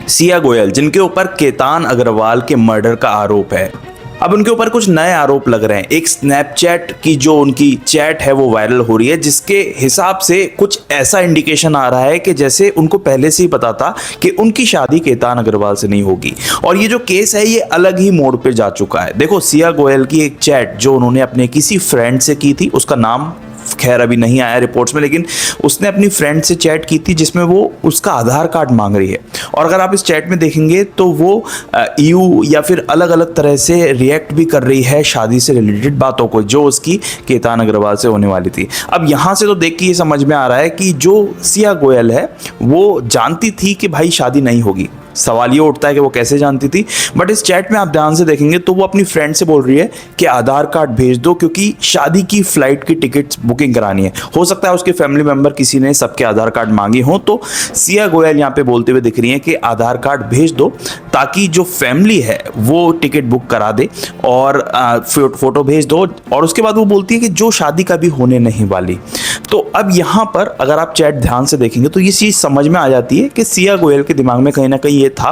सिया गोयल, जिनके ऊपर केतान अग्रवाल के मर्डर का आरोप है। अब उनके ऊपर कुछ नए आरोप लग रहे हैं। एक स्नैपचैट की जो उनकी चैट है वो वायरल हो रही है, जिसके हिसाब से कुछ ऐसा इंडिकेशन आ रहा है कि जैसे उनको पहले से ही पता था कि उनकी शादी केतान अग्रवाल से नहीं होगी। और ये जो केस है ये अलग ही मोड़ पे जा चुका है। देखो, सिया गोयल की एक चैट जो उन्होंने अपने किसी फ्रेंड से की थी, उसका नाम खैर अभी नहीं आया रिपोर्ट्स में, लेकिन उसने अपनी फ्रेंड से चैट की थी जिसमें वो उसका आधार कार्ड मांग रही है। और अगर आप इस चैट में देखेंगे तो वो यू या फिर अलग अलग तरह से रिएक्ट भी कर रही है शादी से रिलेटेड बातों को, जो उसकी केतान अग्रवाल से होने वाली थी। अब यहाँ से तो देख के ये समझ में आ रहा है कि जो सिया गोयल है वो जानती थी कि भाई शादी नहीं होगी। सवाल ये उठता है कि वो कैसे जानती थी, बट इस चैट में आप ध्यान से देखेंगे तो वो अपनी फ्रेंड से बोल रही है कि आधार कार्ड भेज दो क्योंकि शादी की फ्लाइट की टिकट्स बुकिंग करानी है। हो सकता है उसके फैमिली मेंबर किसी ने सबके आधार कार्ड मांगे हो, तो सिया गोयल यहाँ पे बोलते हुए दिख रही है कि आधार कार्ड भेज दो ताकि जो फैमिली है वो टिकट बुक करा दे और फोटो भेज दो। और उसके बाद वो बोलती है कि जो शादी कभी होने नहीं वाली। तो अब यहाँ पर अगर आप चैट ध्यान से देखेंगे तो ये चीज़ समझ में आ जाती है कि सिया गोयल के दिमाग में कहीं ना कहीं ये था।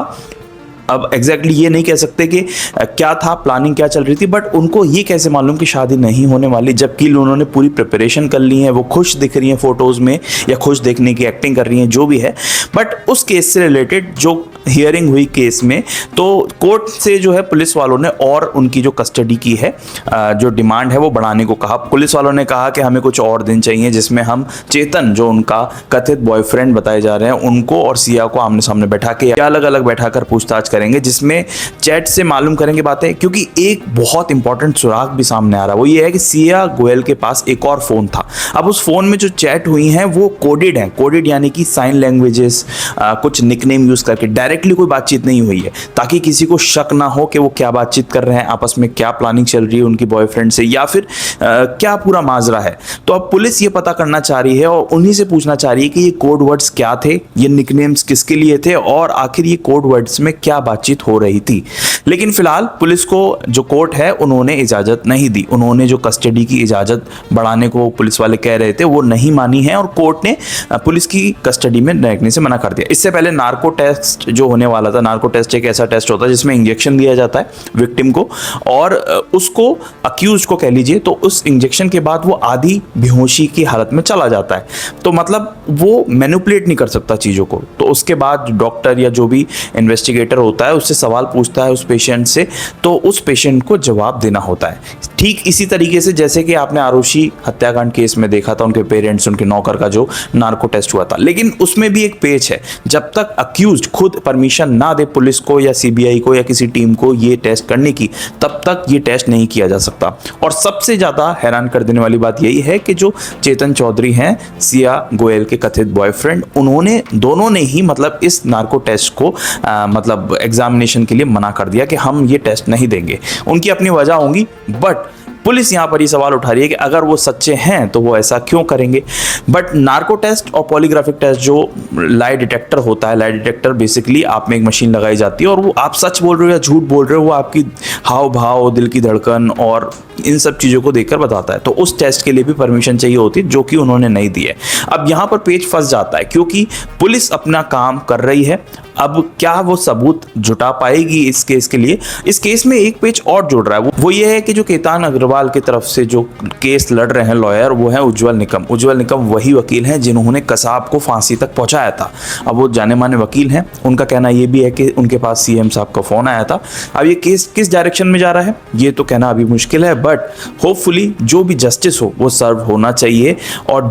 अब एग्जैक्टली ये नहीं कह सकते कि क्या था, प्लानिंग क्या चल रही थी, बट उनको ये कैसे मालूम कि शादी नहीं होने वाली, जबकि उन्होंने पूरी प्रिपरेशन कर ली है। वो खुश दिख रही हैं फोटोज़ में, या खुश देखने की एक्टिंग कर रही हैं, जो भी है। बट उस केस से रिलेटेड जो हियरिंग हुई केस में, तो कोर्ट से जो है पुलिस वालों ने और उनकी जो कस्टडी की है, जो डिमांड है वो बढ़ाने को कहा। पुलिस वालों ने कहा कि हमें कुछ और दिन चाहिए जिसमें हम चेतन, जो उनका कथित बॉयफ्रेंड बताए जा रहे हैं, उनको और सिया को आमने सामने बैठा के अलग अलग बैठाकर पूछताछ करेंगे, जिसमें चैट से मालूम करेंगे बातें। क्योंकि एक बहुत इंपॉर्टेंट सुराग भी सामने आ रहा है, वो ये है कि सिया गोयल के पास एक और फोन था। अब उस फोन में जो चैट हुई हैं वो कोडेड है। कोडेड यानी कि साइन लैंग्वेजेस, कुछ निकनेम यूज करके डायरेक्टली कोई बातचीत नहीं हुई है, ताकि किसी को शक ना हो कि वो क्या बातचीत कर रहे हैं, आपस में क्या प्लानिंग चल रही है उनकी बॉयफ्रेंड से, या फिर क्या पूरा माजरा है। तो अब पुलिस ये पता करना चाह रही है और उन्हीं से पूछना चाह रही है कि ये कोड वर्ड्स क्या थे, ये निकनेम्स किसके लिए थे, और आखिर ये कोड वर्ड्स में क्या बातचीत हो रही थी। लेकिन फिलहाल पुलिस को जो कोर्ट है उन्होंने इजाजत नहीं दी। उन्होंने जो कस्टडी की इजाजत बढ़ाने को पुलिस वाले कह रहे थे वो नहीं मानी है, और कोर्ट ने पुलिस की कस्टडी में रखने से मना कर दिया। इससे पहले नार्को टेस्ट जो होने वाला था, नार्को टेस्ट एक ऐसा टेस्ट होता है जिसमें इंजेक्शन दिया जाता है विक्टिम को, और उसको अक्यूज को कह लीजिए, तो उस इंजेक्शन के बाद वो आधी बेहोशी की हालत में चला जाता है। तो मतलब वो मैनिपुलेट नहीं कर सकता चीज़ों को। तो उसके बाद डॉक्टर या जो भी इन्वेस्टिगेटर होता है उससे सवाल पूछता है उस पेशेंट से, तो उस पेशेंट को जवाब देना होता है। ठीक इसी तरीके से जैसे कि आपने आरुषि हत्याकांड केस में देखा था, उनके पेरेंट्स, उनके नौकर का जो नार्को टेस्ट हुआ था। लेकिन उसमें भी एक पेच है, जब तक अक्यूज्ड खुद परमिशन ना दे पुलिस को या सीबीआई को या किसी टीम को ये टेस्ट करने की, तब तक ये टेस्ट नहीं किया जा सकता। और सबसे ज़्यादा हैरान कर देने वाली बात यही है कि जो चेतन चौधरी हैं, सिया गोयल के कथित बॉयफ्रेंड, उन्होंने दोनों ने ही मतलब इस नार्को टेस्ट को मतलब एग्जामिनेशन के लिए मना कर दिया कि हम ये टेस्ट नहीं देंगे। उनकी अपनी वजह होंगी, बट पुलिस यहाँ पर ये सवाल उठा रही है कि अगर वो सच्चे हैं तो वो ऐसा क्यों करेंगे। बट नार्को टेस्ट और पॉलीग्राफिक टेस्ट जो लाई डिटेक्टर होता है, लाई डिटेक्टर बेसिकली आप में एक मशीन लगाई जाती है और वो आप सच बोल रहे हो या झूठ बोल रहे हो, वो आपकी हाव भाव, दिल की धड़कन और इन सब चीज़ों को देखकर बताता है। तो उस टेस्ट के लिए भी परमिशन चाहिए होती है, जो कि उन्होंने नहीं दी है। अब यहाँ पर पेच फंस जाता है क्योंकि पुलिस अपना काम कर रही है। अब क्या वो सबूत जुटा पाएगी इस केस के लिए? इस केस में एक पेच और जुड़ रहा है, वो ये है कि जो केतान अग्रवाल की तरफ से जो केस लड़ रहे हैं लॉयर, वो है उज्जवल निकम। उज्जवल निकम वही वकील हैं जिन्होंने कसाब को फांसी तक पहुंचाया था। अब वो जाने माने वकील हैं, उनका कहना ये भी है कि उनके पास सीएम साहब का फोन आया था। अब ये केस किस डायरेक्शन में जा रहा है ये तो कहना अभी मुश्किल है, बट होपफुली जो भी जस्टिस हो वो सर्व होना चाहिए, और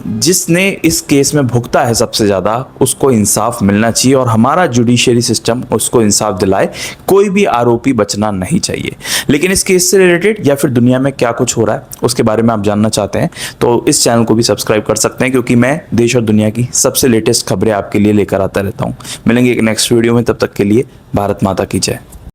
जिसने इस केस में भुगता है सबसे ज्यादा, उसको इंसाफ मिलना चाहिए और हमारा जुडिशियरी सिस्टम उसको इंसाफ दिलाए। कोई भी आरोपी बचना नहीं चाहिए। लेकिन इस केस से रिलेटेड या फिर दुनिया में क्या कुछ हो रहा है उसके बारे में आप जानना चाहते हैं तो इस चैनल को भी सब्सक्राइब कर सकते हैं, क्योंकि मैं देश और दुनिया की सबसे लेटेस्ट खबरें आपके लिए लेकर आता रहता हूं। मिलेंगे एक नेक्स्ट वीडियो में, तब तक के लिए भारत माता की जय।